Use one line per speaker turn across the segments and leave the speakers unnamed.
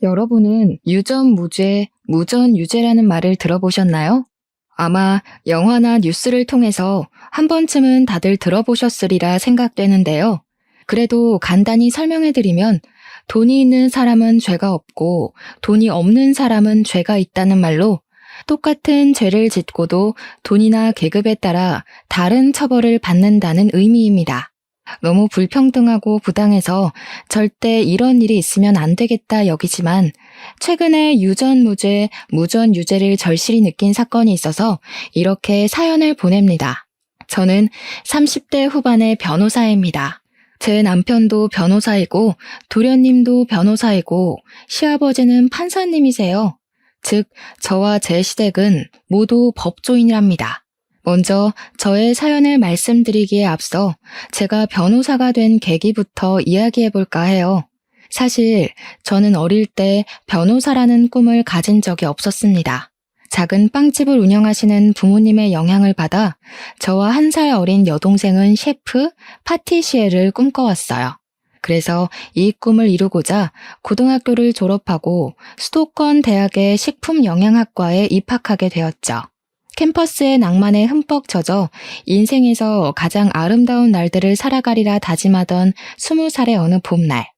여러분은 유전무죄, 무전유죄라는 말을 들어보셨나요? 아마 영화나 뉴스를 통해서 한 번쯤은 다들 들어보셨으리라 생각되는데요. 그래도 간단히 설명해드리면 돈이 있는 사람은 죄가 없고 돈이 없는 사람은 죄가 있다는 말로 똑같은 죄를 짓고도 돈이나 계급에 따라 다른 처벌을 받는다는 의미입니다. 너무 불평등하고 부당해서 절대 이런 일이 있으면 안 되겠다 여기지만 최근에 유전무죄, 무전유죄를 절실히 느낀 사건이 있어서 이렇게 사연을 보냅니다. 저는 30대 후반의 변호사입니다. 제 남편도 변호사이고 도련님도 변호사이고 시아버지는 판사님이세요. 즉, 저와 제 시댁은 모두 법조인이랍니다. 먼저 저의 사연을 말씀드리기에 앞서 제가 변호사가 된 계기부터 이야기해볼까 해요. 사실 저는 어릴 때 변호사라는 꿈을 가진 적이 없었습니다. 작은 빵집을 운영하시는 부모님의 영향을 받아 저와 1살 어린 여동생은 셰프, 파티시에를 꿈꿔왔어요. 그래서 이 꿈을 이루고자 고등학교를 졸업하고 수도권 대학의 식품영양학과에 입학하게 되었죠. 캠퍼스의 낭만에 흠뻑 젖어 인생에서 가장 아름다운 날들을 살아가리라 다짐하던 20살의 어느 봄날,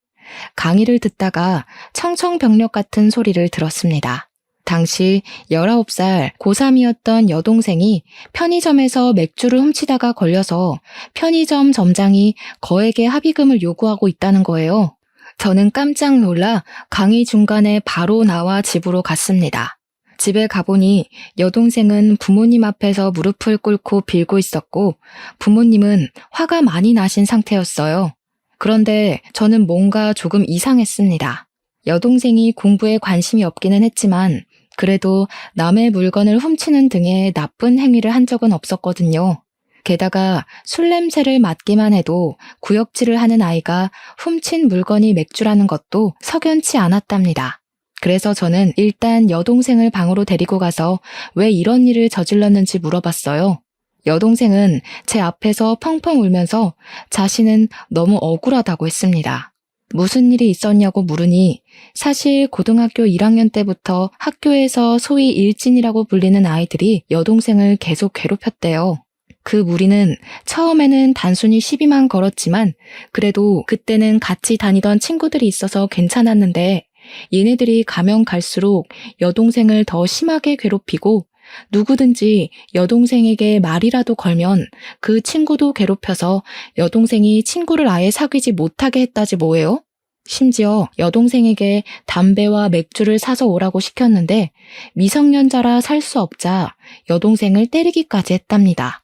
강의를 듣다가 청청병력 같은 소리를 들었습니다. 당시 19살 고3이었던 여동생이 편의점에서 맥주를 훔치다가 걸려서 편의점 점장이 거액의 합의금을 요구하고 있다는 거예요. 저는 깜짝 놀라 강의 중간에 바로 나와 집으로 갔습니다. 집에 가보니 여동생은 부모님 앞에서 무릎을 꿇고 빌고 있었고 부모님은 화가 많이 나신 상태였어요. 그런데 저는 뭔가 조금 이상했습니다. 여동생이 공부에 관심이 없기는 했지만 그래도 남의 물건을 훔치는 등의 나쁜 행위를 한 적은 없었거든요. 게다가 술 냄새를 맡기만 해도 구역질을 하는 아이가 훔친 물건이 맥주라는 것도 석연치 않았답니다. 그래서 저는 일단 여동생을 방으로 데리고 가서 왜 이런 일을 저질렀는지 물어봤어요. 여동생은 제 앞에서 펑펑 울면서 자신은 너무 억울하다고 했습니다. 무슨 일이 있었냐고 물으니 사실 고등학교 1학년 때부터 학교에서 소위 일진이라고 불리는 아이들이 여동생을 계속 괴롭혔대요. 그 무리는 처음에는 단순히 시비만 걸었지만 그래도 그때는 같이 다니던 친구들이 있어서 괜찮았는데 얘네들이 가면 갈수록 여동생을 더 심하게 괴롭히고 누구든지 여동생에게 말이라도 걸면 그 친구도 괴롭혀서 여동생이 친구를 아예 사귀지 못하게 했다지 뭐예요? 심지어 여동생에게 담배와 맥주를 사서 오라고 시켰는데 미성년자라 살 수 없자 여동생을 때리기까지 했답니다.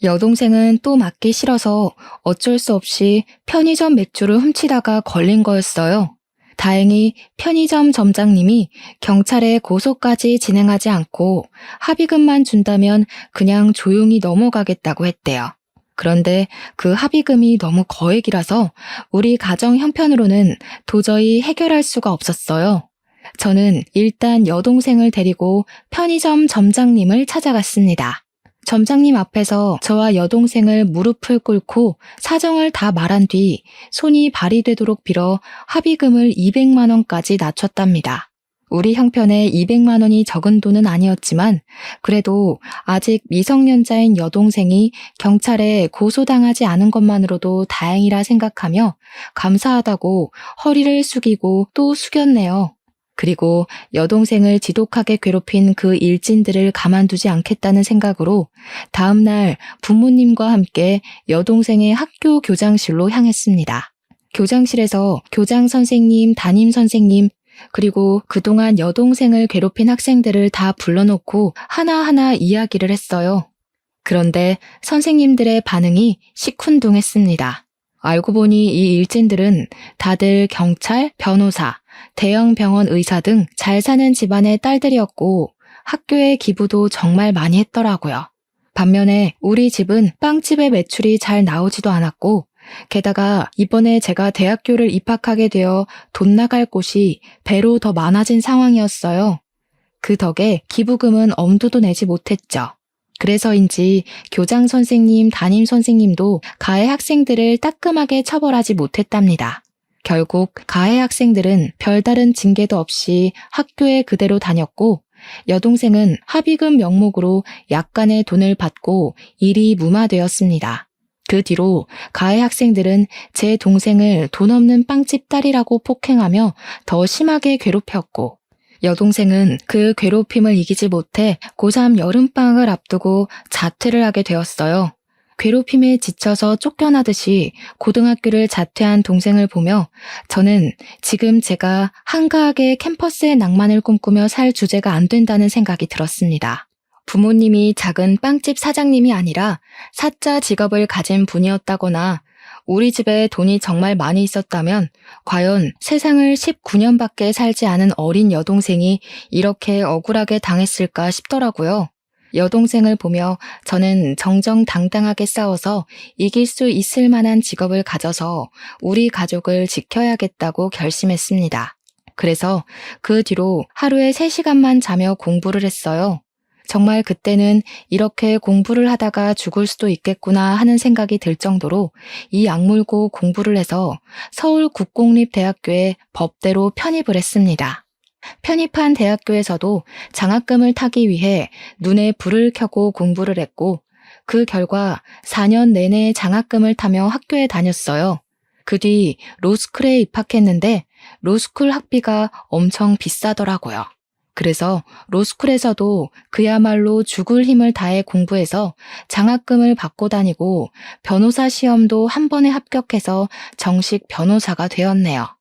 여동생은 또 맞기 싫어서 어쩔 수 없이 편의점 맥주를 훔치다가 걸린 거였어요. 다행히 편의점 점장님이 경찰에 고소까지 진행하지 않고 합의금만 준다면 그냥 조용히 넘어가겠다고 했대요. 그런데 그 합의금이 너무 거액이라서 우리 가정 형편으로는 도저히 해결할 수가 없었어요. 저는 일단 여동생을 데리고 편의점 점장님을 찾아갔습니다. 점장님 앞에서 저와 여동생을 무릎을 꿇고 사정을 다 말한 뒤 손이 발이 되도록 빌어 합의금을 200만 원까지 낮췄답니다. 우리 형편에 200만 원이 적은 돈은 아니었지만 그래도 아직 미성년자인 여동생이 경찰에 고소당하지 않은 것만으로도 다행이라 생각하며 감사하다고 허리를 숙이고 또 숙였네요. 그리고 여동생을 지독하게 괴롭힌 그 일진들을 가만두지 않겠다는 생각으로 다음날 부모님과 함께 여동생의 학교 교장실로 향했습니다. 교장실에서 교장 선생님, 담임 선생님, 그리고 그동안 여동생을 괴롭힌 학생들을 다 불러놓고 하나하나 이야기를 했어요. 그런데 선생님들의 반응이 시큰둥했습니다. 알고 보니 이 일진들은 다들 경찰, 변호사, 대형 병원 의사 등 잘 사는 집안의 딸들이었고 학교에 기부도 정말 많이 했더라고요. 반면에 우리 집은 빵집의 매출이 잘 나오지도 않았고 게다가 이번에 제가 대학교를 입학하게 되어 돈 나갈 곳이 배로 더 많아진 상황이었어요. 그 덕에 기부금은 엄두도 내지 못했죠. 그래서인지 교장 선생님, 담임 선생님도 가해 학생들을 따끔하게 처벌하지 못했답니다. 결국 가해 학생들은 별다른 징계도 없이 학교에 그대로 다녔고 여동생은 합의금 명목으로 약간의 돈을 받고 일이 무마되었습니다. 그 뒤로 가해 학생들은 제 동생을 돈 없는 빵집 딸이라고 폭행하며 더 심하게 괴롭혔고 여동생은 그 괴롭힘을 이기지 못해 고3 여름방학을 앞두고 자퇴를 하게 되었어요. 괴롭힘에 지쳐서 쫓겨나듯이 고등학교를 자퇴한 동생을 보며 저는 지금 제가 한가하게 캠퍼스의 낭만을 꿈꾸며 살 주제가 안 된다는 생각이 들었습니다. 부모님이 작은 빵집 사장님이 아니라 사자 직업을 가진 분이었다거나 우리 집에 돈이 정말 많이 있었다면 과연 세상을 19년밖에 살지 않은 어린 여동생이 이렇게 억울하게 당했을까 싶더라고요. 여동생을 보며 저는 정정당당하게 싸워서 이길 수 있을 만한 직업을 가져서 우리 가족을 지켜야겠다고 결심했습니다. 그래서 그 뒤로 하루에 3시간만 자며 공부를 했어요. 정말 그때는 이렇게 공부를 하다가 죽을 수도 있겠구나 하는 생각이 들 정도로 이 악물고 공부를 해서 서울국공립대학교에 법대로 편입을 했습니다. 편입한 대학교에서도 장학금을 타기 위해 눈에 불을 켜고 공부를 했고 그 결과 4년 내내 장학금을 타며 학교에 다녔어요. 그 뒤 로스쿨에 입학했는데 로스쿨 학비가 엄청 비싸더라고요. 그래서 로스쿨에서도 그야말로 죽을 힘을 다해 공부해서 장학금을 받고 다니고 변호사 시험도 한 번에 합격해서 정식 변호사가 되었네요.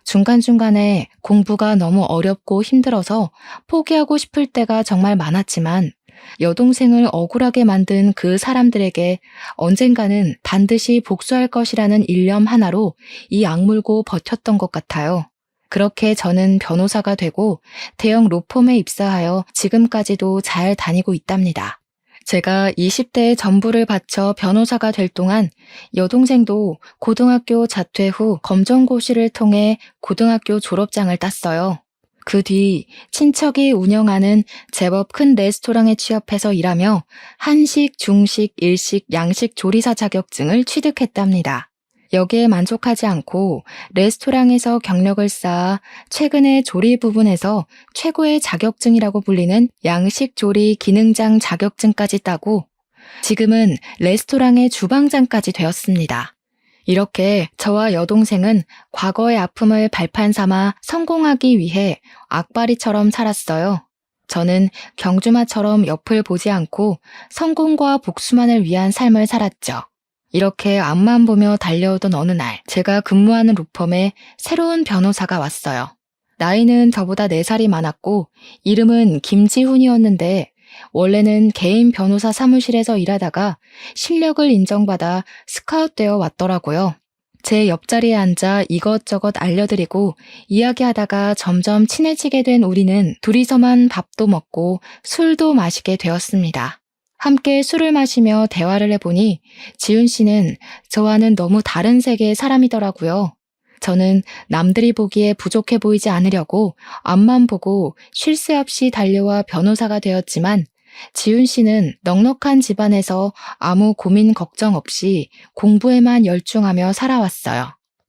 중간중간에 공부가 너무 어렵고 힘들어서 포기하고 싶을 때가 정말 많았지만 여동생을 억울하게 만든 그 사람들에게 언젠가는 반드시 복수할 것이라는 일념 하나로 이 악물고 버텼던 것 같아요. 그렇게 저는 변호사가 되고 대형 로펌에 입사하여 지금까지도 잘 다니고 있답니다. 제가 20대의 전부를 바쳐 변호사가 될 동안 여동생도 고등학교 자퇴 후 검정고시를 통해 고등학교 졸업장을 땄어요. 그 뒤 친척이 운영하는 제법 큰 레스토랑에 취업해서 일하며 한식, 중식, 일식, 양식 조리사 자격증을 취득했답니다. 여기에 만족하지 않고 레스토랑에서 경력을 쌓아 최근에 조리 부분에서 최고의 자격증이라고 불리는 양식 조리 기능장 자격증까지 따고 지금은 레스토랑의 주방장까지 되었습니다. 이렇게 저와 여동생은 과거의 아픔을 발판 삼아 성공하기 위해 악바리처럼 살았어요. 저는 경주마처럼 옆을 보지 않고 성공과 복수만을 위한 삶을 살았죠. 이렇게 앞만 보며 달려오던 어느 날 제가 근무하는 로펌에 새로운 변호사가 왔어요. 나이는 저보다 4살이 많았고 이름은 김지훈이었는데 원래는 개인 변호사 사무실에서 일하다가 실력을 인정받아 스카웃되어 왔더라고요. 제 옆자리에 앉아 이것저것 알려드리고 이야기하다가 점점 친해지게 된 우리는 둘이서만 밥도 먹고 술도 마시게 되었습니다. 함께 술을 마시며 대화를 해보니 지훈 씨는 저와는 너무 다른 세계의 사람이더라고요. 저는 남들이 보기에 부족해 보이지 않으려고 앞만 보고 쉴 새 없이 달려와 변호사가 되었지만 지훈 씨는 넉넉한 집안에서 아무 고민 걱정 없이 공부에만 열중하며 살아왔어요.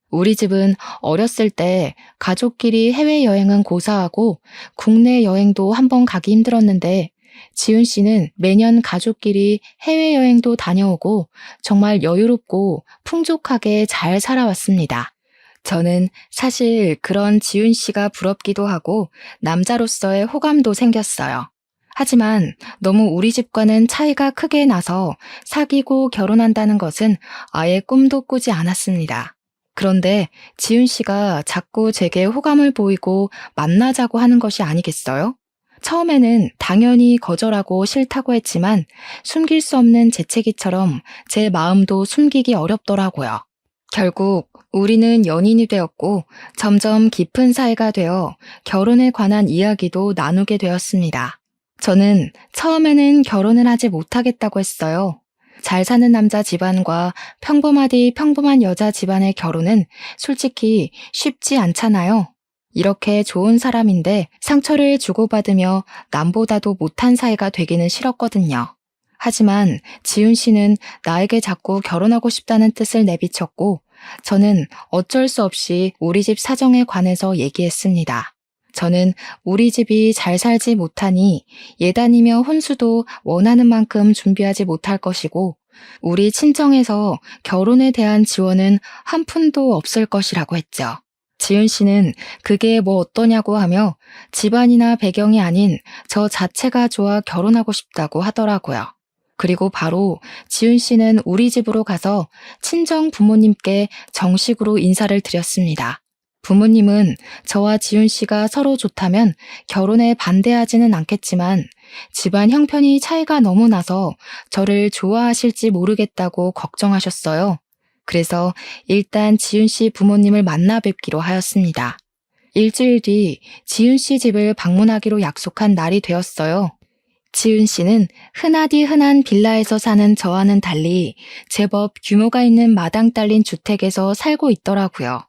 우리 집은 어렸을 때 가족끼리 해외여행은 고사하고 국내 여행도 한번 가기 힘들었는데 지훈 씨는 매년 가족끼리 해외여행도 다녀오고 정말 여유롭고 풍족하게 잘 살아왔습니다. 저는 사실 그런 지훈 씨가 부럽기도 하고 남자로서의 호감도 생겼어요. 하지만 너무 우리 집과는 차이가 크게 나서 사귀고 결혼한다는 것은 아예 꿈도 꾸지 않았습니다. 그런데 지훈 씨가 자꾸 제게 호감을 보이고 만나자고 하는 것이 아니겠어요? 처음에는 당연히 거절하고 싫다고 했지만 숨길 수 없는 재채기처럼 제 마음도 숨기기 어렵더라고요. 결국 우리는 연인이 되었고 점점 깊은 사이가 되어 결혼에 관한 이야기도 나누게 되었습니다. 저는 처음에는 결혼을 하지 못하겠다고 했어요. 잘 사는 남자 집안과 평범하디 평범한 여자 집안의 결혼은 솔직히 쉽지 않잖아요. 이렇게 좋은 사람인데 상처를 주고받으며 남보다도 못한 사이가 되기는 싫었거든요. 하지만 지훈 씨는 나에게 자꾸 결혼하고 싶다는 뜻을 내비쳤고 저는 어쩔 수 없이 우리 집 사정에 관해서 얘기했습니다. 저는 우리 집이 잘 살지 못하니 예단이며 혼수도 원하는 만큼 준비하지 못할 것이고 우리 친정에서 결혼에 대한 지원은 한 푼도 없을 것이라고 했죠. 지은 씨는 그게 뭐 어떠냐고 하며 집안이나 배경이 아닌 저 자체가 좋아 결혼하고 싶다고 하더라고요. 그리고 바로 지은 씨는 우리 집으로 가서 친정 부모님께 정식으로 인사를 드렸습니다. 부모님은 저와 지은 씨가 서로 좋다면 결혼에 반대하지는 않겠지만 집안 형편이 차이가 너무 나서 저를 좋아하실지 모르겠다고 걱정하셨어요. 그래서 일단 지은 씨 부모님을 만나 뵙기로 하였습니다. 일주일 뒤 지은 씨 집을 방문하기로 약속한 날이 되었어요. 지은 씨는 흔하디 흔한 빌라에서 사는 저와는 달리 제법 규모가 있는 마당 딸린 주택에서 살고 있더라고요.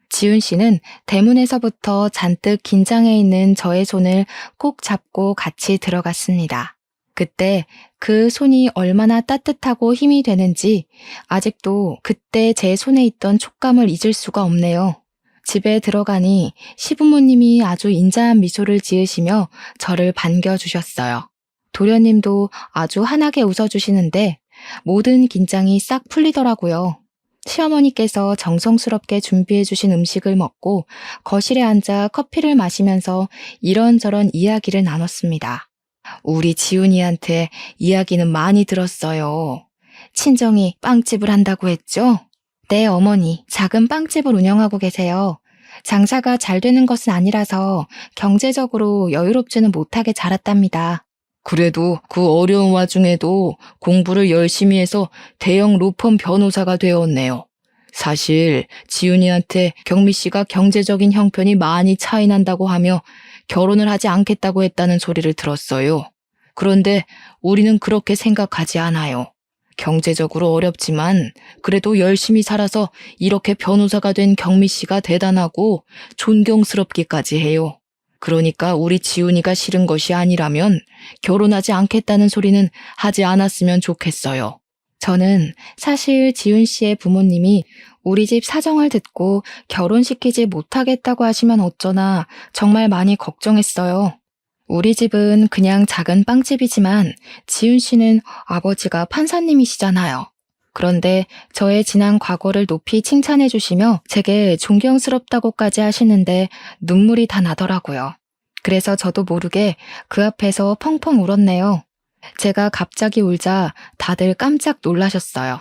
지은 씨는 대문에서부터 잔뜩 긴장해 있는 저의 손을 꼭 잡고 같이 들어갔습니다. 그때 그 손이 얼마나 따뜻하고 힘이 되는지 아직도 그때 제 손에 있던 촉감을 잊을 수가 없네요. 집에 들어가니 시부모님이 아주 인자한 미소를 지으시며 저를 반겨주셨어요. 도련님도 아주 환하게 웃어주시는데 모든 긴장이 싹 풀리더라고요. 시어머니께서 정성스럽게 준비해주신 음식을 먹고 거실에 앉아 커피를 마시면서 이런저런 이야기를 나눴습니다. 우리 지훈이한테 이야기는 많이 들었어요. 친정이 빵집을 한다고 했죠? 네, 어머니. 작은 빵집을 운영하고 계세요. 장사가 잘 되는 것은 아니라서 경제적으로 여유롭지는 못하게 자랐답니다. 그래도 그 어려운 와중에도 공부를 열심히 해서 대형 로펌 변호사가 되었네요. 사실 지훈이한테 경미 씨가 경제적인 형편이 많이 차이 난다고 하며 결혼을 하지 않겠다고 했다는 소리를 들었어요. 그런데 우리는 그렇게 생각하지 않아요. 경제적으로 어렵지만 그래도 열심히 살아서 이렇게 변호사가 된 경미 씨가 대단하고 존경스럽기까지 해요. 그러니까 우리 지훈이가 싫은 것이 아니라면 결혼하지 않겠다는 소리는 하지 않았으면 좋겠어요. 저는 사실 지훈 씨의 부모님이 우리 집 사정을 듣고 결혼시키지 못하겠다고 하시면 어쩌나 정말 많이 걱정했어요. 우리 집은 그냥 작은 빵집이지만 지훈 씨는 아버지가 판사님이시잖아요. 그런데 저의 지난 과거를 높이 칭찬해 주시며 제게 존경스럽다고까지 하시는데 눈물이 다 나더라고요. 그래서 저도 모르게 그 앞에서 펑펑 울었네요. 제가 갑자기 울자 다들 깜짝 놀라셨어요.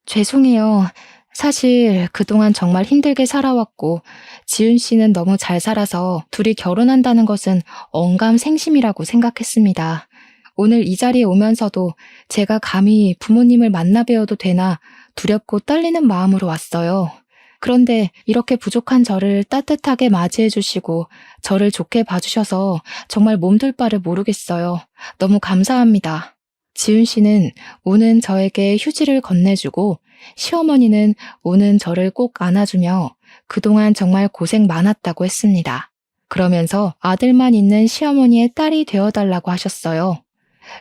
죄송해요. 사실 그동안 정말 힘들게 살아왔고 지은 씨는 너무 잘 살아서 둘이 결혼한다는 것은 언감생심이라고 생각했습니다. 오늘 이 자리에 오면서도 제가 감히 부모님을 만나 뵈어도 되나 두렵고 떨리는 마음으로 왔어요. 그런데 이렇게 부족한 저를 따뜻하게 맞이해 주시고 저를 좋게 봐주셔서 정말 몸둘 바를 모르겠어요. 너무 감사합니다. 지은 씨는 우는 저에게 휴지를 건네주고 시어머니는 우는 저를 꼭 안아주며 그동안 정말 고생 많았다고 했습니다. 그러면서 아들만 있는 시어머니의 딸이 되어달라고 하셨어요.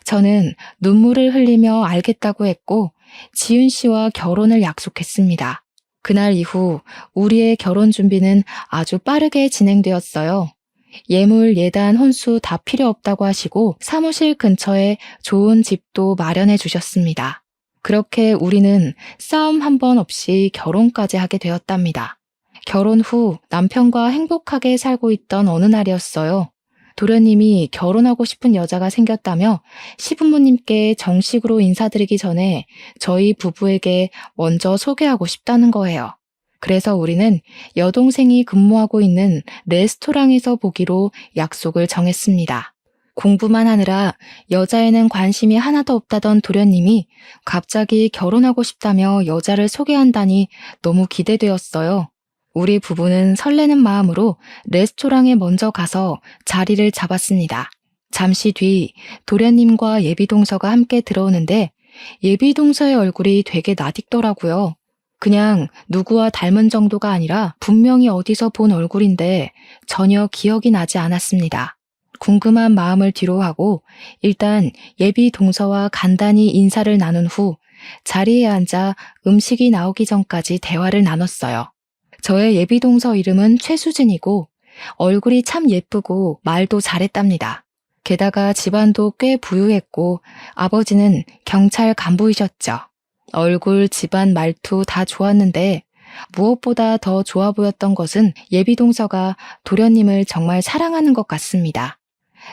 저는 눈물을 흘리며 알겠다고 했고 지은 씨와 결혼을 약속했습니다. 그날 이후 우리의 결혼 준비는 아주 빠르게 진행되었어요. 예물, 예단, 혼수 다 필요 없다고 하시고 사무실 근처에 좋은 집도 마련해 주셨습니다. 그렇게 우리는 싸움 한 번 없이 결혼까지 하게 되었답니다. 결혼 후 남편과 행복하게 살고 있던 어느 날이었어요. 도련님이 결혼하고 싶은 여자가 생겼다며 시부모님께 정식으로 인사드리기 전에 저희 부부에게 먼저 소개하고 싶다는 거예요. 그래서 우리는 여동생이 근무하고 있는 레스토랑에서 보기로 약속을 정했습니다. 공부만 하느라 여자에는 관심이 하나도 없다던 도련님이 갑자기 결혼하고 싶다며 여자를 소개한다니 너무 기대되었어요. 우리 부부는 설레는 마음으로 레스토랑에 먼저 가서 자리를 잡았습니다. 잠시 뒤 도련님과 예비동서가 함께 들어오는데 예비동서의 얼굴이 되게 낯익더라고요. 그냥 누구와 닮은 정도가 아니라 분명히 어디서 본 얼굴인데 전혀 기억이 나지 않았습니다. 궁금한 마음을 뒤로하고 일단 예비 동서와 간단히 인사를 나눈 후 자리에 앉아 음식이 나오기 전까지 대화를 나눴어요. 저의 예비동서 이름은 최수진이고 얼굴이 참 예쁘고 말도 잘했답니다. 게다가 집안도 꽤 부유했고 아버지는 경찰 간부이셨죠. 얼굴, 집안, 말투 다 좋았는데 무엇보다 더 좋아 보였던 것은 예비동서가 도련님을 정말 사랑하는 것 같습니다.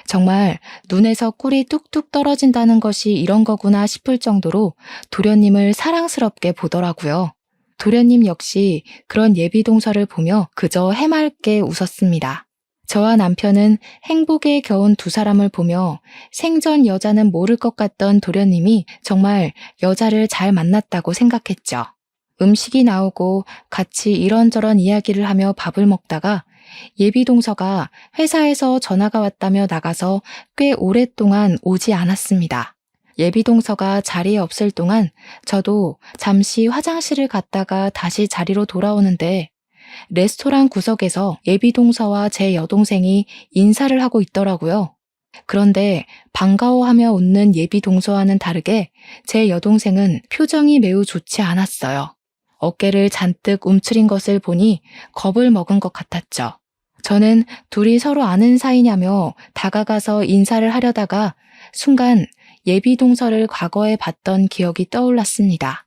정말 눈에서 꿀이 뚝뚝 떨어진다는 것이 이런 거구나 싶을 정도로 도련님을 사랑스럽게 보더라고요. 도련님 역시 그런 예비동서를 보며 그저 해맑게 웃었습니다. 저와 남편은 행복에 겨운 두 사람을 보며 생전 여자는 모를 것 같던 도련님이 정말 여자를 잘 만났다고 생각했죠. 음식이 나오고 같이 이런저런 이야기를 하며 밥을 먹다가 예비동서가 회사에서 전화가 왔다며 나가서 꽤 오랫동안 오지 않았습니다. 예비동서가 자리에 없을 동안 저도 잠시 화장실을 갔다가 다시 자리로 돌아오는데 레스토랑 구석에서 예비동서와 제 여동생이 인사를 하고 있더라고요. 그런데 반가워하며 웃는 예비동서와는 다르게 제 여동생은 표정이 매우 좋지 않았어요. 어깨를 잔뜩 움츠린 것을 보니 겁을 먹은 것 같았죠. 저는 둘이 서로 아는 사이냐며 다가가서 인사를 하려다가 순간 예비동서를 과거에 봤던 기억이 떠올랐습니다.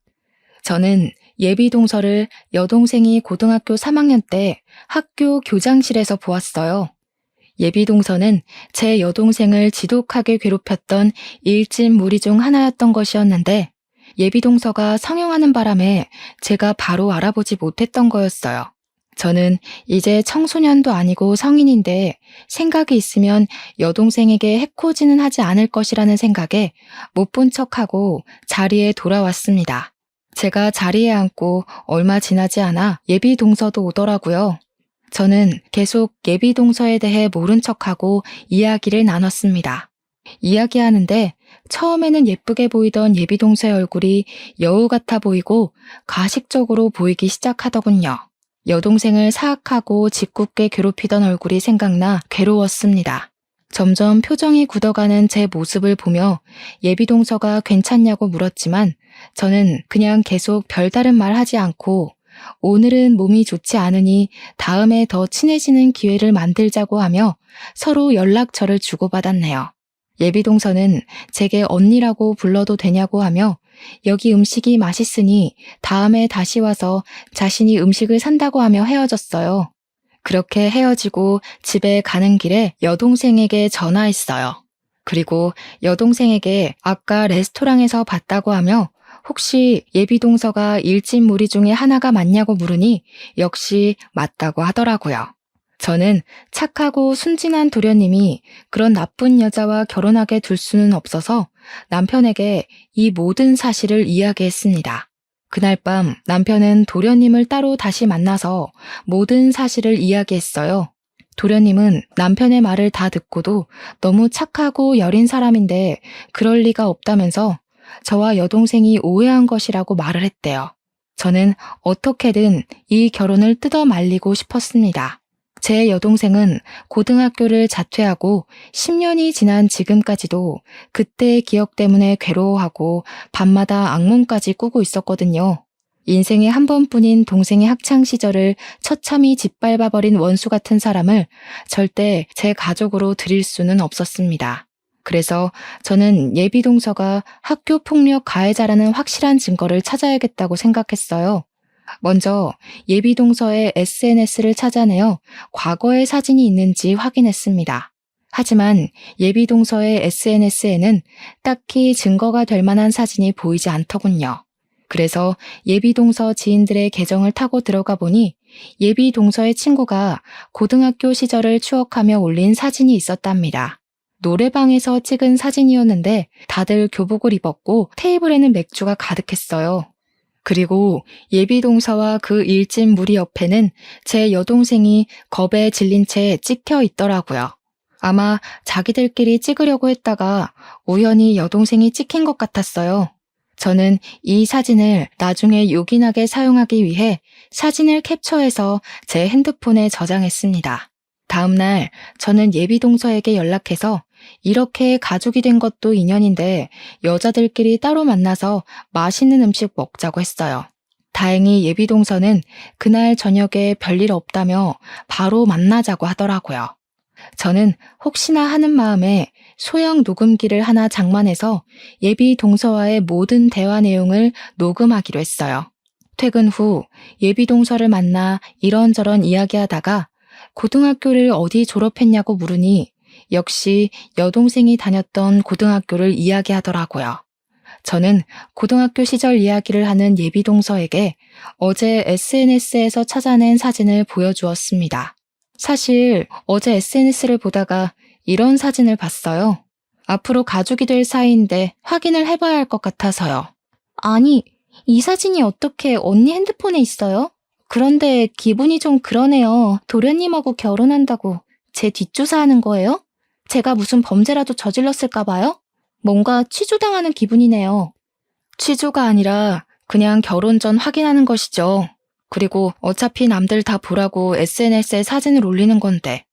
저는 예비동서를 여동생이 고등학교 3학년 때 학교 교장실에서 보았어요. 예비동서는 제 여동생을 지독하게 괴롭혔던 일진 무리 중 하나였던 것이었는데 예비동서가 성형하는 바람에 제가 바로 알아보지 못했던 거였어요. 저는 이제 청소년도 아니고 성인인데 생각이 있으면 여동생에게 해코지는 하지 않을 것이라는 생각에 못 본 척하고 자리에 돌아왔습니다. 제가 자리에 앉고 얼마 지나지 않아 예비동서도 오더라고요. 저는 계속 예비동서에 대해 모른 척하고 이야기를 나눴습니다. 이야기하는데 처음에는 예쁘게 보이던 예비동서의 얼굴이 여우 같아 보이고 가식적으로 보이기 시작하더군요. 여동생을 사악하고 짓궂게 괴롭히던 얼굴이 생각나 괴로웠습니다. 점점 표정이 굳어가는 제 모습을 보며 예비동서가 괜찮냐고 물었지만 저는 그냥 계속 별다른 말 하지 않고 오늘은 몸이 좋지 않으니 다음에 더 친해지는 기회를 만들자고 하며 서로 연락처를 주고받았네요. 예비동서는 제게 언니라고 불러도 되냐고 하며 여기 음식이 맛있으니 다음에 다시 와서 자신이 음식을 산다고 하며 헤어졌어요. 그렇게 헤어지고 집에 가는 길에 여동생에게 전화했어요. 그리고 여동생에게 아까 레스토랑에서 봤다고 하며 혹시 예비동서가 일진 무리 중에 하나가 맞냐고 물으니 역시 맞다고 하더라고요. 저는 착하고 순진한 도련님이 그런 나쁜 여자와 결혼하게 둘 수는 없어서 남편에게 이 모든 사실을 이야기했습니다. 그날 밤 남편은 도련님을 따로 다시 만나서 모든 사실을 이야기했어요. 도련님은 남편의 말을 다 듣고도 너무 착하고 여린 사람인데 그럴 리가 없다면서 저와 여동생이 오해한 것이라고 말을 했대요. 저는 어떻게든 이 결혼을 뜯어 말리고 싶었습니다. 제 여동생은 고등학교를 자퇴하고 10년이 지난 지금까지도 그때의 기억 때문에 괴로워하고 밤마다 악몽까지 꾸고 있었거든요. 인생에 한 번뿐인 동생의 학창시절을 처참히 짓밟아버린 원수 같은 사람을 절대 제 가족으로 들일 수는 없었습니다. 그래서 저는 예비동서가 학교폭력 가해자라는 확실한 증거를 찾아야겠다고 생각했어요. 먼저 예비동서의 SNS를 찾아내어 과거의 사진이 있는지 확인했습니다. 하지만 예비동서의 SNS에는 딱히 증거가 될 만한 사진이 보이지 않더군요. 그래서 예비동서 지인들의 계정을 타고 들어가 보니 예비동서의 친구가 고등학교 시절을 추억하며 올린 사진이 있었답니다. 노래방에서 찍은 사진이었는데 다들 교복을 입었고 테이블에는 맥주가 가득했어요. 그리고 예비동서와 그 일진 무리 옆에는 제 여동생이 겁에 질린 채 찍혀 있더라고요. 아마 자기들끼리 찍으려고 했다가 우연히 여동생이 찍힌 것 같았어요. 저는 이 사진을 나중에 요긴하게 사용하기 위해 사진을 캡처해서 제 핸드폰에 저장했습니다. 다음날 저는 예비동서에게 연락해서 이렇게 가족이 된 것도 인연인데 여자들끼리 따로 만나서 맛있는 음식 먹자고 했어요. 다행히 예비 동서는 그날 저녁에 별일 없다며 바로 만나자고 하더라고요. 저는 혹시나 하는 마음에 소형 녹음기를 하나 장만해서 예비 동서와의 모든 대화 내용을 녹음하기로 했어요. 퇴근 후 예비 동서를 만나 이런저런 이야기하다가 고등학교를 어디 졸업했냐고 물으니 역시 여동생이 다녔던 고등학교를 이야기하더라고요. 저는 고등학교 시절 이야기를 하는 예비 동서에게 어제 SNS에서 찾아낸 사진을 보여주었습니다. 사실 어제 SNS를 보다가 이런 사진을 봤어요. 앞으로 가족이 될 사이인데 확인을 해봐야 할 것 같아서요. 아니, 이 사진이 어떻게 언니 핸드폰에 있어요? 그런데 기분이 좀 그러네요. 도련님하고 결혼한다고 제 뒷조사하는 거예요? 제가 무슨 범죄라도 저질렀을까 봐요? 뭔가 취조당하는 기분이네요. 취조가 아니라 그냥 결혼 전 확인하는 것이죠. 그리고 어차피 남들 다 보라고 SNS에 사진을 올리는 건데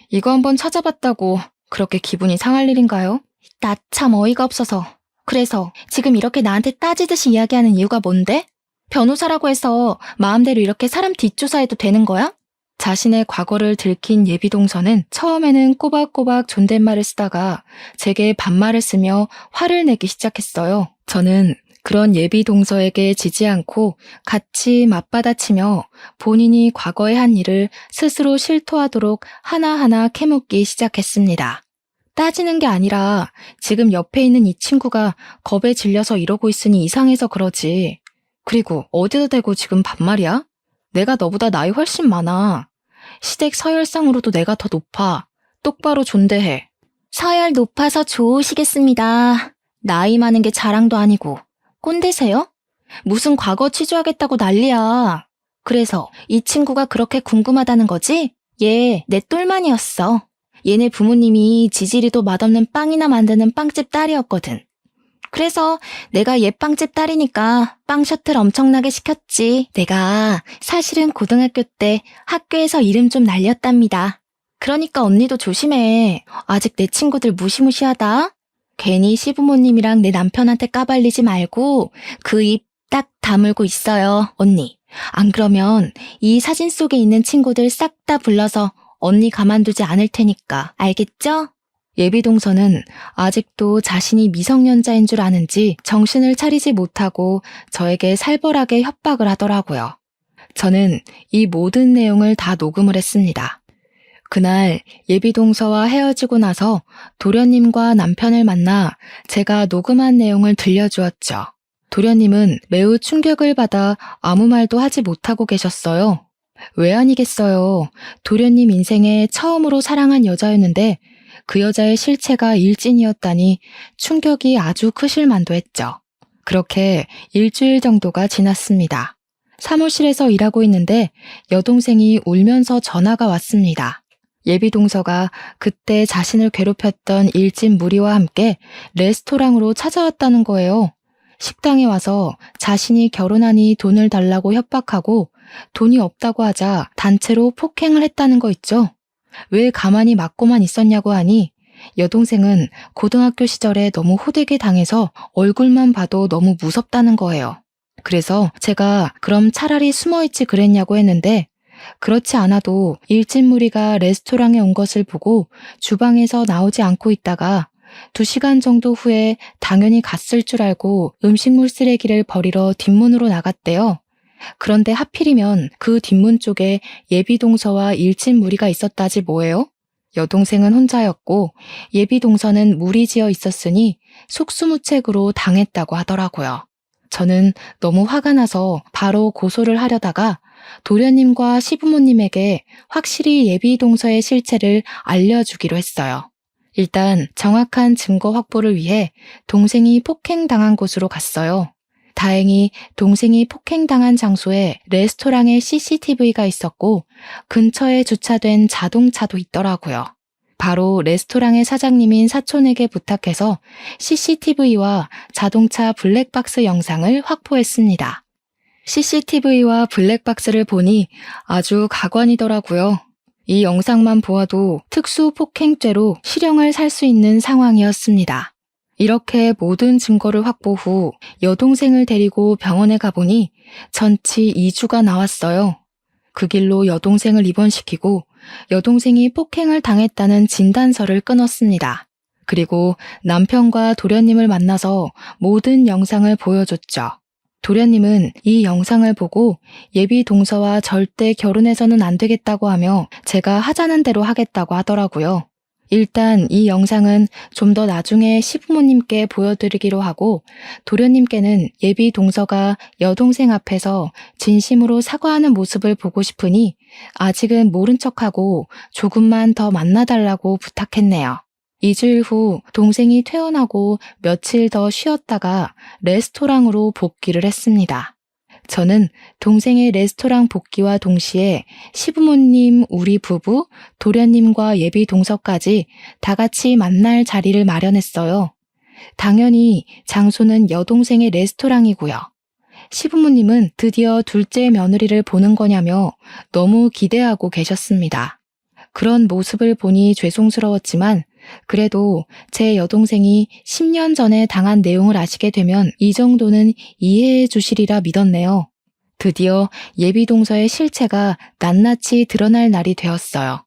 이거 한번 찾아봤다고 그렇게 기분이 상할 일인가요? 나 참 어이가 없어서. 그래서 지금 이렇게 나한테 따지듯이 이야기하는 이유가 뭔데? 변호사라고 해서 마음대로 이렇게 사람 뒷조사해도 되는 거야? 자신의 과거를 들킨 예비 동서는 처음에는 꼬박꼬박 존댓말을 쓰다가 제게 반말을 쓰며 화를 내기 시작했어요. 저는 그런 예비 동서에게 지지 않고 같이 맞받아치며 본인이 과거에 한 일을 스스로 실토하도록 하나하나 캐묻기 시작했습니다. 따지는 게 아니라 지금 옆에 있는 이 친구가 겁에 질려서 이러고 있으니 이상해서 그러지. 그리고 어디다 대고 지금 반말이야? 내가 너보다 나이 훨씬 많아. 시댁 서열상으로도 내가 더 높아. 똑바로 존대해. 서열 높아서 좋으시겠습니다. 나이 많은 게 자랑도 아니고. 꼰대세요? 무슨 과거 취조하겠다고 난리야. 그래서 이 친구가 그렇게 궁금하다는 거지? 얘 내 똘만이었어. 얘네 부모님이 지지리도 맛없는 빵이나 만드는 빵집 딸이었거든. 그래서 내가 얘 빵집 딸이니까 빵 셔틀 엄청나게 시켰지. 내가 사실은 고등학교 때 학교에서 이름 좀 날렸답니다. 그러니까 언니도 조심해. 아직 내 친구들 무시무시하다. 괜히 시부모님이랑 내 남편한테 까발리지 말고 그 입 딱 다물고 있어요, 언니. 안 그러면 이 사진 속에 있는 친구들 싹 다 불러서 언니 가만두지 않을 테니까. 알겠죠? 예비 동서는 아직도 자신이 미성년자인 줄 아는지 정신을 차리지 못하고 저에게 살벌하게 협박을 하더라고요. 저는 이 모든 내용을 다 녹음을 했습니다. 그날 예비 동서와 헤어지고 나서 도련님과 남편을 만나 제가 녹음한 내용을 들려주었죠. 도련님은 매우 충격을 받아 아무 말도 하지 못하고 계셨어요. 왜 아니겠어요. 도련님 인생에 처음으로 사랑한 여자였는데 그 여자의 실체가 일진이었다니 충격이 아주 크실 만도 했죠. 그렇게 일주일 정도가 지났습니다. 사무실에서 일하고 있는데 여동생이 울면서 전화가 왔습니다. 예비 동서가 그때 자신을 괴롭혔던 일진 무리와 함께 레스토랑으로 찾아왔다는 거예요. 식당에 와서 자신이 결혼하니 돈을 달라고 협박하고 돈이 없다고 하자 단체로 폭행을 했다는 거 있죠. 왜 가만히 맞고만 있었냐고 하니 여동생은 고등학교 시절에 너무 호되게 당해서 얼굴만 봐도 너무 무섭다는 거예요. 그래서 제가 그럼 차라리 숨어있지 그랬냐고 했는데 그렇지 않아도 일진 무리가 레스토랑에 온 것을 보고 주방에서 나오지 않고 있다가 2시간 정도 후에 당연히 갔을 줄 알고 음식물 쓰레기를 버리러 뒷문으로 나갔대요. 그런데 하필이면 그 뒷문 쪽에 예비 동서와 일진 무리가 있었다지 뭐예요? 여동생은 혼자였고 예비 동서는 무리지어 있었으니 속수무책으로 당했다고 하더라고요. 저는 너무 화가 나서 바로 고소를 하려다가 도련님과 시부모님에게 확실히 예비 동서의 실체를 알려주기로 했어요. 일단 정확한 증거 확보를 위해 동생이 폭행당한 곳으로 갔어요. 다행히 동생이 폭행당한 장소에 레스토랑에 CCTV가 있었고 근처에 주차된 자동차도 있더라고요. 바로 레스토랑의 사장님인 사촌에게 부탁해서 CCTV와 자동차 블랙박스 영상을 확보했습니다. CCTV와 블랙박스를 보니 아주 가관이더라고요. 이 영상만 보아도 특수폭행죄로 실형을 살 수 있는 상황이었습니다. 이렇게 모든 증거를 확보 후 여동생을 데리고 병원에 가보니 전치 2주가 나왔어요. 그 길로 여동생을 입원시키고 여동생이 폭행을 당했다는 진단서를 끊었습니다. 그리고 남편과 도련님을 만나서 모든 영상을 보여줬죠. 도련님은 이 영상을 보고 예비 동서와 절대 결혼해서는 안 되겠다고 하며 제가 하자는 대로 하겠다고 하더라고요. 일단 이 영상은 좀 더 나중에 시부모님께 보여드리기로 하고 도련님께는 예비 동서가 여동생 앞에서 진심으로 사과하는 모습을 보고 싶으니 아직은 모른 척하고 조금만 더 만나달라고 부탁했네요. 2주일 후 동생이 퇴원하고 며칠 더 쉬었다가 레스토랑으로 복귀를 했습니다. 저는 동생의 레스토랑 복귀와 동시에 시부모님, 우리 부부, 도련님과 예비 동서까지 다 같이 만날 자리를 마련했어요. 당연히 장소는 여동생의 레스토랑이고요. 시부모님은 드디어 둘째 며느리를 보는 거냐며 너무 기대하고 계셨습니다. 그런 모습을 보니 죄송스러웠지만 그래도 제 여동생이 10년 전에 당한 내용을 아시게 되면 이 정도는 이해해 주시리라 믿었네요. 드디어 예비 동서의 실체가 낱낱이 드러날 날이 되었어요.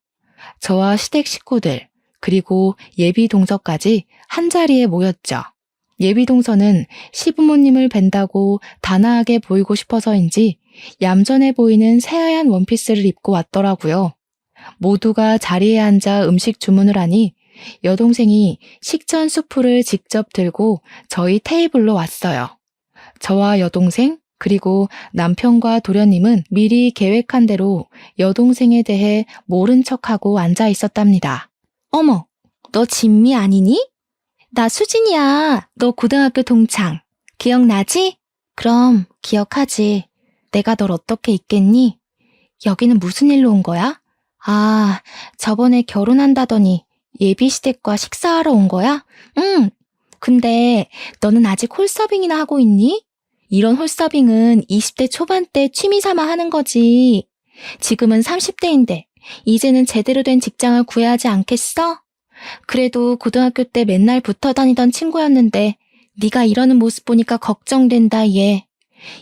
저와 시댁 식구들, 그리고 예비 동서까지 한자리에 모였죠. 예비 동서는 시부모님을 뵌다고 단아하게 보이고 싶어서인지 얌전해 보이는 새하얀 원피스를 입고 왔더라고요. 모두가 자리에 앉아 음식 주문을 하니 여동생이 식전 수프를 직접 들고 저희 테이블로 왔어요. 저와 여동생 그리고 남편과 도련님은 미리 계획한 대로 여동생에 대해 모른 척하고 앉아 있었답니다. 어머, 너 진미 아니니? 나 수진이야. 너 고등학교 동창. 기억나지? 그럼 기억하지. 내가 널 어떻게 잊겠니? 여기는 무슨 일로 온 거야? 아, 저번에 결혼한다더니 예비시댁과 식사하러 온 거야? 응. 근데 너는 아직 홀서빙이나 하고 있니? 이런 홀서빙은 20대 초반 때 취미 삼아 하는 거지. 지금은 30대인데 이제는 제대로 된 직장을 구해야 하지 않겠어? 그래도 고등학교 때 맨날 붙어 다니던 친구였는데 네가 이러는 모습 보니까 걱정된다 얘.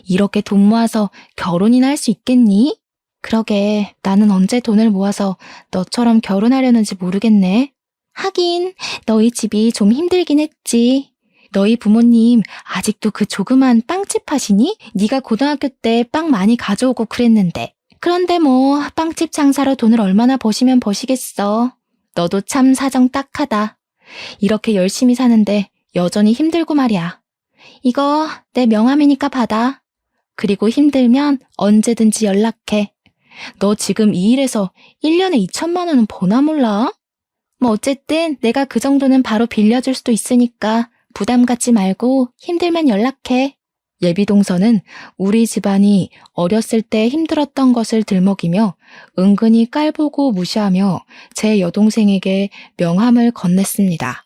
이렇게 돈 모아서 결혼이나 할 수 있겠니? 그러게 나는 언제 돈을 모아서 너처럼 결혼하려는지 모르겠네. 하긴 너희 집이 좀 힘들긴 했지. 너희 부모님 아직도 그 조그만 빵집 하시니? 네가 고등학교 때 빵 많이 가져오고 그랬는데. 그런데 뭐 빵집 장사로 돈을 얼마나 버시면 버시겠어. 너도 참 사정 딱하다. 이렇게 열심히 사는데 여전히 힘들고 말이야. 이거 내 명함이니까 받아. 그리고 힘들면 언제든지 연락해. 너 지금 이 일에서 1년에 2천만 원은 버나 몰라? 뭐 어쨌든 내가 그 정도는 바로 빌려줄 수도 있으니까 부담 갖지 말고 힘들면 연락해. 예비 동서는 우리 집안이 어렸을 때 힘들었던 것을 들먹이며 은근히 깔보고 무시하며 제 여동생에게 명함을 건넸습니다.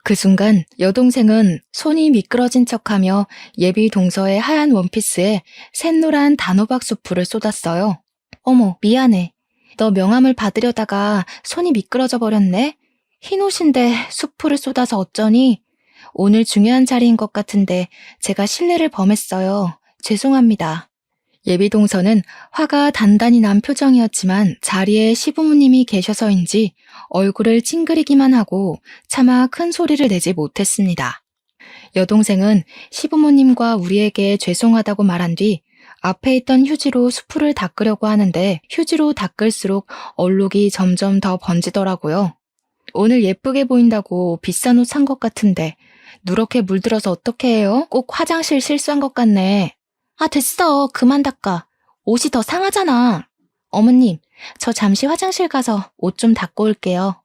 그 순간 여동생은 손이 미끄러진 척하며 예비 동서의 하얀 원피스에 샛노란 단호박 수프를 쏟았어요. 어머, 미안해. 너 명함을 받으려다가 손이 미끄러져 버렸네. 흰 옷인데 수프를 쏟아서 어쩌니? 오늘 중요한 자리인 것 같은데 제가 실례를 범했어요. 죄송합니다. 예비 동서는 화가 단단히 난 표정이었지만 자리에 시부모님이 계셔서인지 얼굴을 찡그리기만 하고 차마 큰 소리를 내지 못했습니다. 여동생은 시부모님과 우리에게 죄송하다고 말한 뒤 앞에 있던 휴지로 수프를 닦으려고 하는데 휴지로 닦을수록 얼룩이 점점 더 번지더라고요. 오늘 예쁘게 보인다고 비싼 옷 산 것 같은데 누렇게 물들어서 어떻게 해요? 꼭 화장실 실수한 것 같네. 아, 됐어. 그만 닦아. 옷이 더 상하잖아. 어머님, 저 잠시 화장실 가서 옷 좀 닦고 올게요.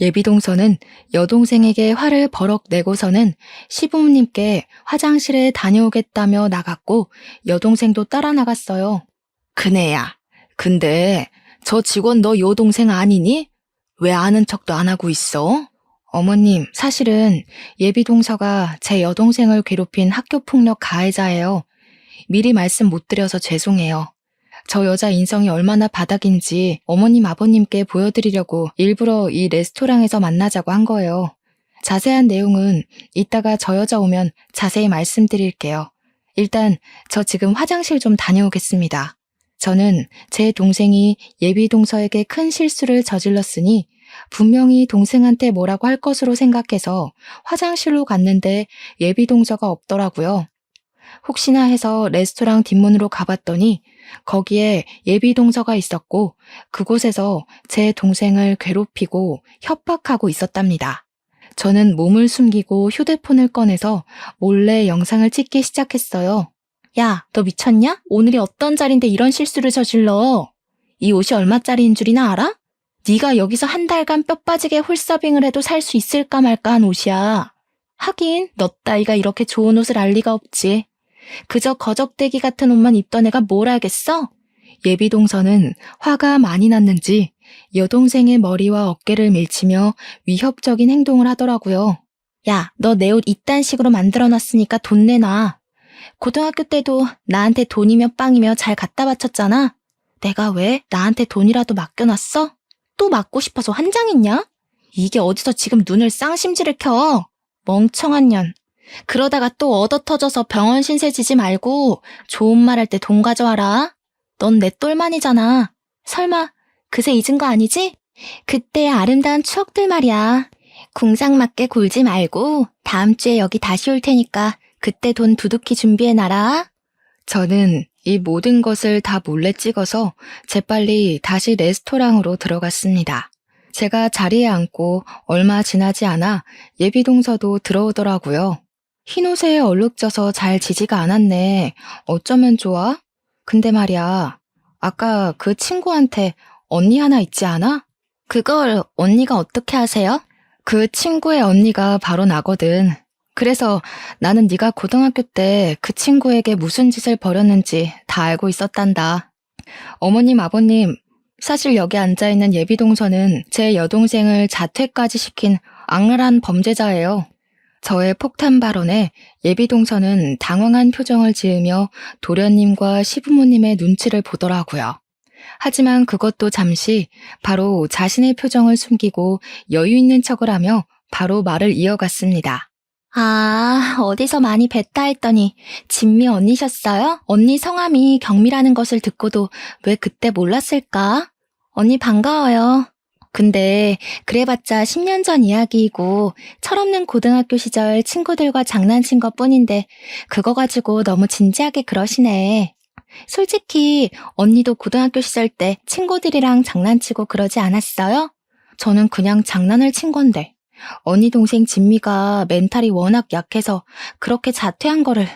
예비 동서는 여동생에게 화를 버럭 내고서는 시부모님께 화장실에 다녀오겠다며 나갔고 여동생도 따라 나갔어요. 그네야, 근데 저 직원 너 여동생 아니니? 왜 아는 척도 안 하고 있어? 어머님, 사실은 예비 동서가 제 여동생을 괴롭힌 학교폭력 가해자예요. 미리 말씀 못 드려서 죄송해요. 저 여자 인성이 얼마나 바닥인지 어머님 아버님께 보여드리려고 일부러 이 레스토랑에서 만나자고 한 거예요. 자세한 내용은 이따가 저 여자 오면 자세히 말씀드릴게요. 일단 저 지금 화장실 좀 다녀오겠습니다. 저는 제 동생이 예비 동서에게 큰 실수를 저질렀으니 분명히 동생한테 뭐라고 할 것으로 생각해서 화장실로 갔는데 예비 동서가 없더라고요. 혹시나 해서 레스토랑 뒷문으로 가봤더니 거기에 예비 동서가 있었고 그곳에서 제 동생을 괴롭히고 협박하고 있었답니다. 저는 몸을 숨기고 휴대폰을 꺼내서 몰래 영상을 찍기 시작했어요. 야, 너 미쳤냐? 오늘이 어떤 자리인데 이런 실수를 저질러? 이 옷이 얼마짜리인 줄이나 알아? 네가 여기서 한 달간 뼈 빠지게 홀서빙을 해도 살 수 있을까 말까 한 옷이야. 하긴 너 따위가 이렇게 좋은 옷을 알 리가 없지. 그저 거적대기 같은 옷만 입던 애가 뭘 알겠어? 예비 동서는 화가 많이 났는지 여동생의 머리와 어깨를 밀치며 위협적인 행동을 하더라고요. 야, 너 내 옷 이딴 식으로 만들어놨으니까 돈 내놔. 고등학교 때도 나한테 돈이며 빵이며 잘 갖다 바쳤잖아. 내가 왜 나한테 돈이라도 맡겨놨어? 또 맞고 싶어서 환장했냐? 이게 어디서 지금 눈을 쌍심지를 켜? 멍청한 년. 그러다가 또 얻어 터져서 병원 신세 지지 말고 좋은 말 할 때 돈 가져와라. 넌 내 똘만이잖아. 설마 그새 잊은 거 아니지? 그때의 아름다운 추억들 말이야. 궁상맞게 굴지 말고 다음 주에 여기 다시 올 테니까 그때 돈 두둑히 준비해놔라. 저는 이 모든 것을 다 몰래 찍어서 재빨리 다시 레스토랑으로 들어갔습니다. 제가 자리에 앉고 얼마 지나지 않아 예비 동서도 들어오더라고요. 흰옷에 얼룩져서 잘 지지가 않았네. 어쩌면 좋아? 근데 말이야, 아까 그 친구한테 언니 하나 있지 않아? 그걸 언니가 어떻게 아세요? 그 친구의 언니가 바로 나거든. 그래서 나는 네가 고등학교 때 그 친구에게 무슨 짓을 벌였는지 다 알고 있었단다. 어머님, 아버님, 사실 여기 앉아있는 예비 동서는 제 여동생을 자퇴까지 시킨 악랄한 범죄자예요. 저의 폭탄 발언에 예비 동서는 당황한 표정을 지으며 도련님과 시부모님의 눈치를 보더라고요. 하지만 그것도 잠시 바로 자신의 표정을 숨기고 여유 있는 척을 하며 바로 말을 이어갔습니다. 아, 어디서 많이 뵀다 했더니 진미 언니셨어요? 언니 성함이 경미라는 것을 듣고도 왜 그때 몰랐을까? 언니 반가워요. 근데 그래봤자 10년 전 이야기이고 철없는 고등학교 시절 친구들과 장난친 것뿐인데 그거 가지고 너무 진지하게 그러시네. 솔직히 언니도 고등학교 시절 때 친구들이랑 장난치고 그러지 않았어요? 저는 그냥 장난을 친 건데 언니 동생 진미가 멘탈이 워낙 약해서 그렇게 자퇴한 거를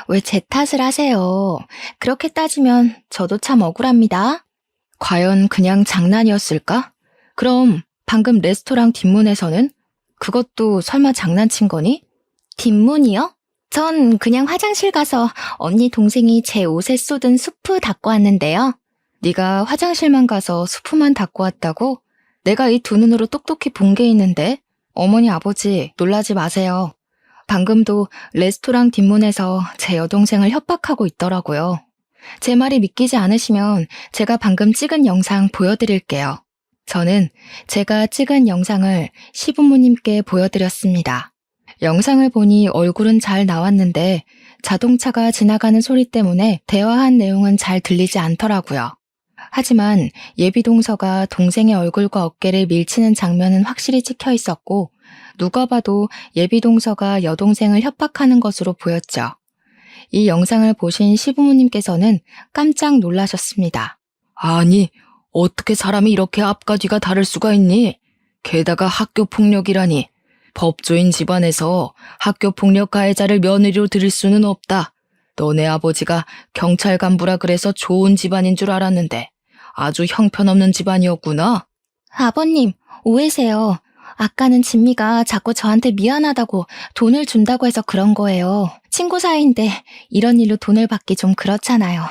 왜 제 탓을 하세요? 그렇게 따지면 저도 참 억울합니다. 과연 그냥 장난이었을까? 그럼 방금 레스토랑 뒷문에서는 그것도 설마 장난친 거니? 뒷문이요? 전 그냥 화장실 가서 언니 동생이 제 옷에 쏟은 수프 닦고 왔는데요. 네가 화장실만 가서 수프만 닦고 왔다고? 내가 이 두 눈으로 똑똑히 본 게 있는데 어머니 아버지 놀라지 마세요. 방금도 레스토랑 뒷문에서 제 여동생을 협박하고 있더라고요. 제 말이 믿기지 않으시면 제가 방금 찍은 영상 보여드릴게요. 저는 제가 찍은 영상을 시부모님께 보여드렸습니다. 영상을 보니 얼굴은 잘 나왔는데 자동차가 지나가는 소리 때문에 대화한 내용은 잘 들리지 않더라고요. 하지만 예비 동서가 동생의 얼굴과 어깨를 밀치는 장면은 확실히 찍혀 있었고 누가 봐도 예비 동서가 여동생을 협박하는 것으로 보였죠. 이 영상을 보신 시부모님께서는 깜짝 놀라셨습니다. 아니, 어떻게 사람이 이렇게 앞과 뒤가 다를 수가 있니? 게다가 학교 폭력이라니. 법조인 집안에서 학교 폭력 가해자를 며느리로 들일 수는 없다. 너네 아버지가 경찰 간부라 그래서 좋은 집안인 줄 알았는데 아주 형편없는 집안이었구나. 아버님, 오해세요. 아까는 진미가 자꾸 저한테 미안하다고 돈을 준다고 해서 그런 거예요. 친구 사이인데 이런 일로 돈을 받기 좀 그렇잖아요.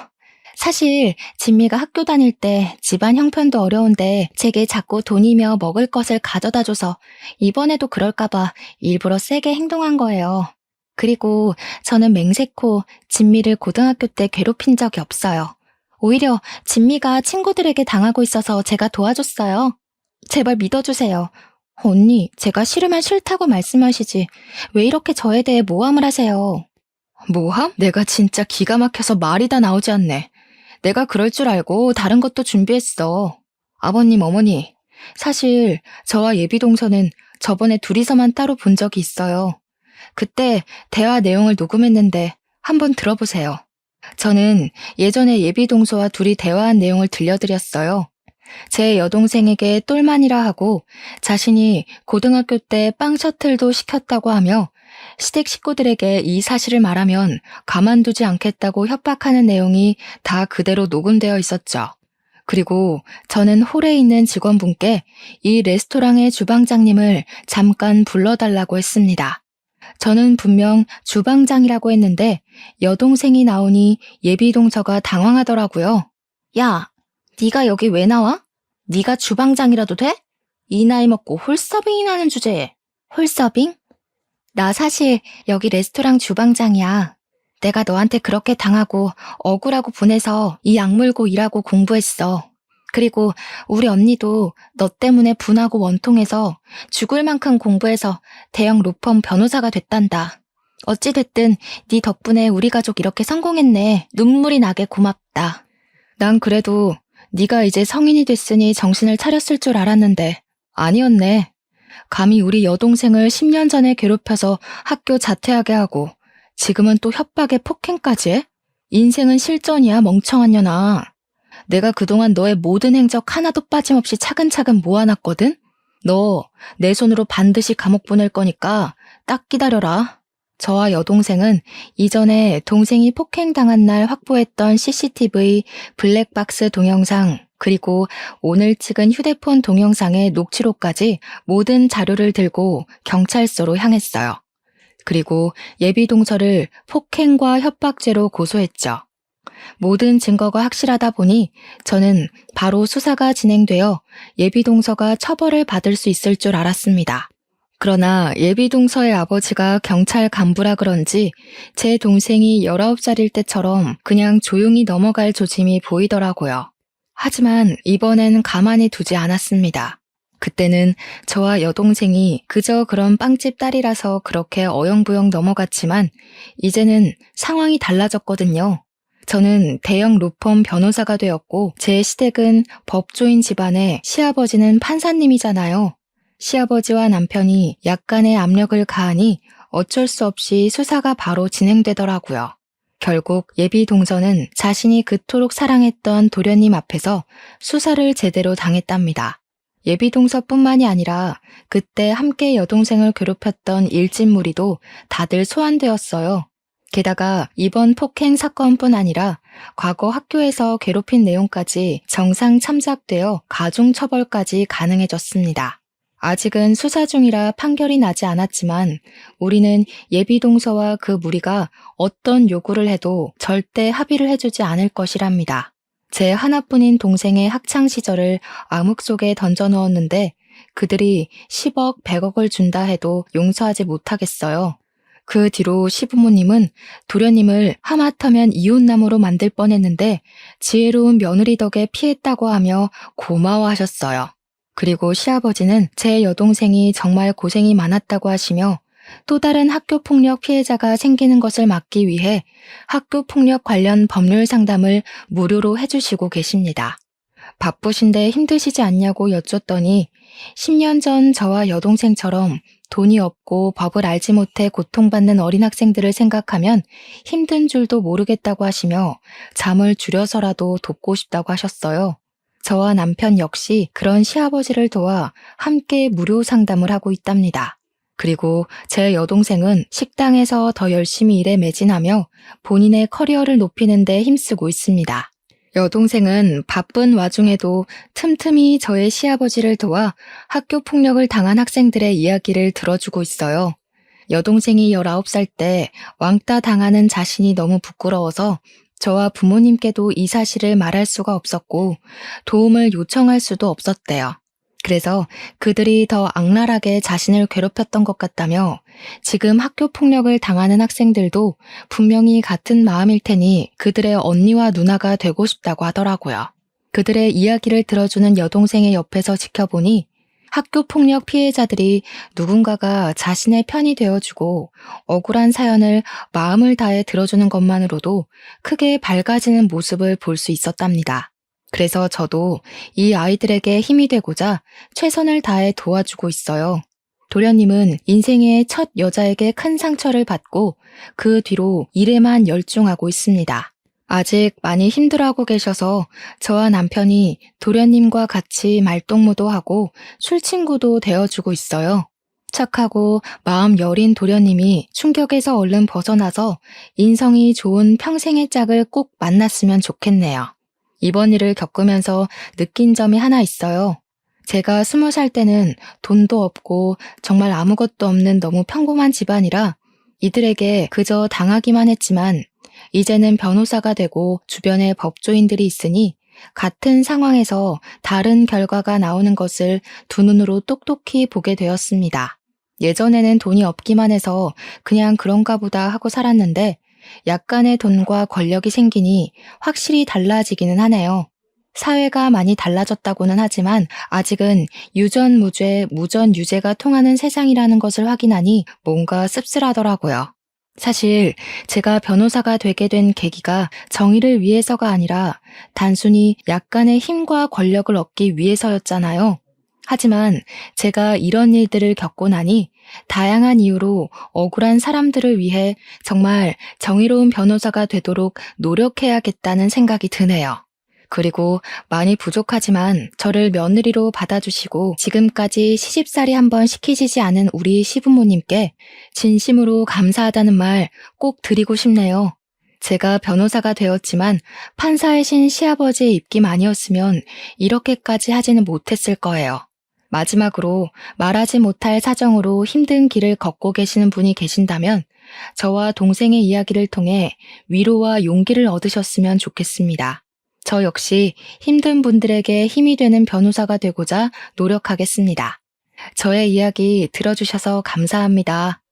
사실 진미가 학교 다닐 때 집안 형편도 어려운데 제게 자꾸 돈이며 먹을 것을 가져다줘서 이번에도 그럴까봐 일부러 세게 행동한 거예요. 그리고 저는 맹세코 진미를 고등학교 때 괴롭힌 적이 없어요. 오히려 진미가 친구들에게 당하고 있어서 제가 도와줬어요. 제발 믿어주세요. 언니, 제가 싫으면 싫다고 말씀하시지. 왜 이렇게 저에 대해 모함을 하세요? 모함? 내가 진짜 기가 막혀서 말이 다 나오지 않네. 내가 그럴 줄 알고 다른 것도 준비했어. 아버님, 어머니. 사실 저와 예비동서는 저번에 둘이서만 따로 본 적이 있어요. 그때 대화 내용을 녹음했는데 한번 들어보세요. 저는 예전에 예비동서와 둘이 대화한 내용을 들려드렸어요. 제 여동생에게 똘만이라 하고 자신이 고등학교 때 빵 셔틀도 시켰다고 하며 시댁 식구들에게 이 사실을 말하면 가만두지 않겠다고 협박하는 내용이 다 그대로 녹음되어 있었죠. 그리고 저는 홀에 있는 직원분께 이 레스토랑의 주방장님을 잠깐 불러달라고 했습니다. 저는 분명 주방장이라고 했는데 여동생이 나오니 예비동서가 당황하더라고요. 야, 네가 여기 왜 나와? 네가 주방장이라도 돼? 이 나이 먹고 홀서빙이나 하는 주제에. 홀서빙? 나 사실 여기 레스토랑 주방장이야. 내가 너한테 그렇게 당하고 억울하고 분해서 이 악물고 일하고 공부했어. 그리고 우리 언니도 너 때문에 분하고 원통해서 죽을 만큼 공부해서 대형 로펌 변호사가 됐단다. 어찌됐든 네 덕분에 우리 가족 이렇게 성공했네. 눈물이 나게 고맙다. 난 그래도 네가 이제 성인이 됐으니 정신을 차렸을 줄 알았는데 아니었네. 감히 우리 여동생을 10년 전에 괴롭혀서 학교 자퇴하게 하고 지금은 또 협박에 폭행까지 해? 인생은 실전이야, 멍청한 년아. 내가 그동안 너의 모든 행적 하나도 빠짐없이 차근차근 모아놨거든? 너 내 손으로 반드시 감옥 보낼 거니까 딱 기다려라. 저와 여동생은 이전에 동생이 폭행당한 날 확보했던 CCTV 블랙박스 동영상 그리고 오늘 찍은 휴대폰 동영상의 녹취록까지 모든 자료를 들고 경찰서로 향했어요. 그리고 예비동서를 폭행과 협박죄로 고소했죠. 모든 증거가 확실하다 보니 저는 바로 수사가 진행되어 예비동서가 처벌을 받을 수 있을 줄 알았습니다. 그러나 예비동서의 아버지가 경찰 간부라 그런지 제 동생이 19살일 때처럼 그냥 조용히 넘어갈 조짐이 보이더라고요. 하지만 이번엔 가만히 두지 않았습니다. 그때는 저와 여동생이 그저 그런 빵집 딸이라서 그렇게 어영부영 넘어갔지만 이제는 상황이 달라졌거든요. 저는 대형 로펌 변호사가 되었고 제 시댁은 법조인 집안에 시아버지는 판사님이잖아요. 시아버지와 남편이 약간의 압력을 가하니 어쩔 수 없이 수사가 바로 진행되더라고요. 결국 예비동서는 자신이 그토록 사랑했던 도련님 앞에서 수사를 제대로 당했답니다. 예비동서뿐만이 아니라 그때 함께 여동생을 괴롭혔던 일진무리도 다들 소환되었어요. 게다가 이번 폭행 사건뿐 아니라 과거 학교에서 괴롭힌 내용까지 정상 참작되어 가중처벌까지 가능해졌습니다. 아직은 수사 중이라 판결이 나지 않았지만 우리는 예비동서와 그 무리가 어떤 요구를 해도 절대 합의를 해주지 않을 것이랍니다. 제 하나뿐인 동생의 학창시절을 암흑 속에 던져넣었는데 그들이 10억, 100억을 준다 해도 용서하지 못하겠어요. 그 뒤로 시부모님은 도련님을 하마터면 이웃나무로 만들 뻔했는데 지혜로운 며느리 덕에 피했다고 하며 고마워하셨어요. 그리고 시아버지는 제 여동생이 정말 고생이 많았다고 하시며 또 다른 학교폭력 피해자가 생기는 것을 막기 위해 학교폭력 관련 법률 상담을 무료로 해주시고 계십니다. 바쁘신데 힘드시지 않냐고 여쭸더니 10년 전 저와 여동생처럼 돈이 없고 법을 알지 못해 고통받는 어린 학생들을 생각하면 힘든 줄도 모르겠다고 하시며 잠을 줄여서라도 돕고 싶다고 하셨어요. 저와 남편 역시 그런 시아버지를 도와 함께 무료 상담을 하고 있답니다. 그리고 제 여동생은 식당에서 더 열심히 일에 매진하며 본인의 커리어를 높이는 데 힘쓰고 있습니다. 여동생은 바쁜 와중에도 틈틈이 저의 시아버지를 도와 학교 폭력을 당한 학생들의 이야기를 들어주고 있어요. 여동생이 19살 때 왕따 당하는 자신이 너무 부끄러워서 저와 부모님께도 이 사실을 말할 수가 없었고 도움을 요청할 수도 없었대요. 그래서 그들이 더 악랄하게 자신을 괴롭혔던 것 같다며 지금 학교 폭력을 당하는 학생들도 분명히 같은 마음일 테니 그들의 언니와 누나가 되고 싶다고 하더라고요. 그들의 이야기를 들어주는 여동생의 옆에서 지켜보니 학교 폭력 피해자들이 누군가가 자신의 편이 되어주고 억울한 사연을 마음을 다해 들어주는 것만으로도 크게 밝아지는 모습을 볼 수 있었답니다. 그래서 저도 이 아이들에게 힘이 되고자 최선을 다해 도와주고 있어요. 도련님은 인생의 첫 여자에게 큰 상처를 받고 그 뒤로 일에만 열중하고 있습니다. 아직 많이 힘들어하고 계셔서 저와 남편이 도련님과 같이 말동무도 하고 술친구도 되어주고 있어요. 착하고 마음 여린 도련님이 충격에서 얼른 벗어나서 인성이 좋은 평생의 짝을 꼭 만났으면 좋겠네요. 이번 일을 겪으면서 느낀 점이 하나 있어요. 제가 20살 때는 돈도 없고 정말 아무것도 없는 너무 평범한 집안이라 이들에게 그저 당하기만 했지만 이제는 변호사가 되고 주변에 법조인들이 있으니 같은 상황에서 다른 결과가 나오는 것을 두 눈으로 똑똑히 보게 되었습니다. 예전에는 돈이 없기만 해서 그냥 그런가 보다 하고 살았는데 약간의 돈과 권력이 생기니 확실히 달라지기는 하네요. 사회가 많이 달라졌다고는 하지만 아직은 유전무죄, 무전유죄가 통하는 세상이라는 것을 확인하니 뭔가 씁쓸하더라고요. 사실 제가 변호사가 되게 된 계기가 정의를 위해서가 아니라 단순히 약간의 힘과 권력을 얻기 위해서였잖아요. 하지만 제가 이런 일들을 겪고 나니 다양한 이유로 억울한 사람들을 위해 정말 정의로운 변호사가 되도록 노력해야겠다는 생각이 드네요. 그리고 많이 부족하지만 저를 며느리로 받아주시고 지금까지 시집살이 한번 시키시지 않은 우리 시부모님께 진심으로 감사하다는 말 꼭 드리고 싶네요. 제가 변호사가 되었지만 판사이신 시아버지의 입김 아니었으면 이렇게까지 하지는 못했을 거예요. 마지막으로 말하지 못할 사정으로 힘든 길을 걷고 계시는 분이 계신다면 저와 동생의 이야기를 통해 위로와 용기를 얻으셨으면 좋겠습니다. 저 역시 힘든 분들에게 힘이 되는 변호사가 되고자 노력하겠습니다. 저의 이야기 들어주셔서 감사합니다.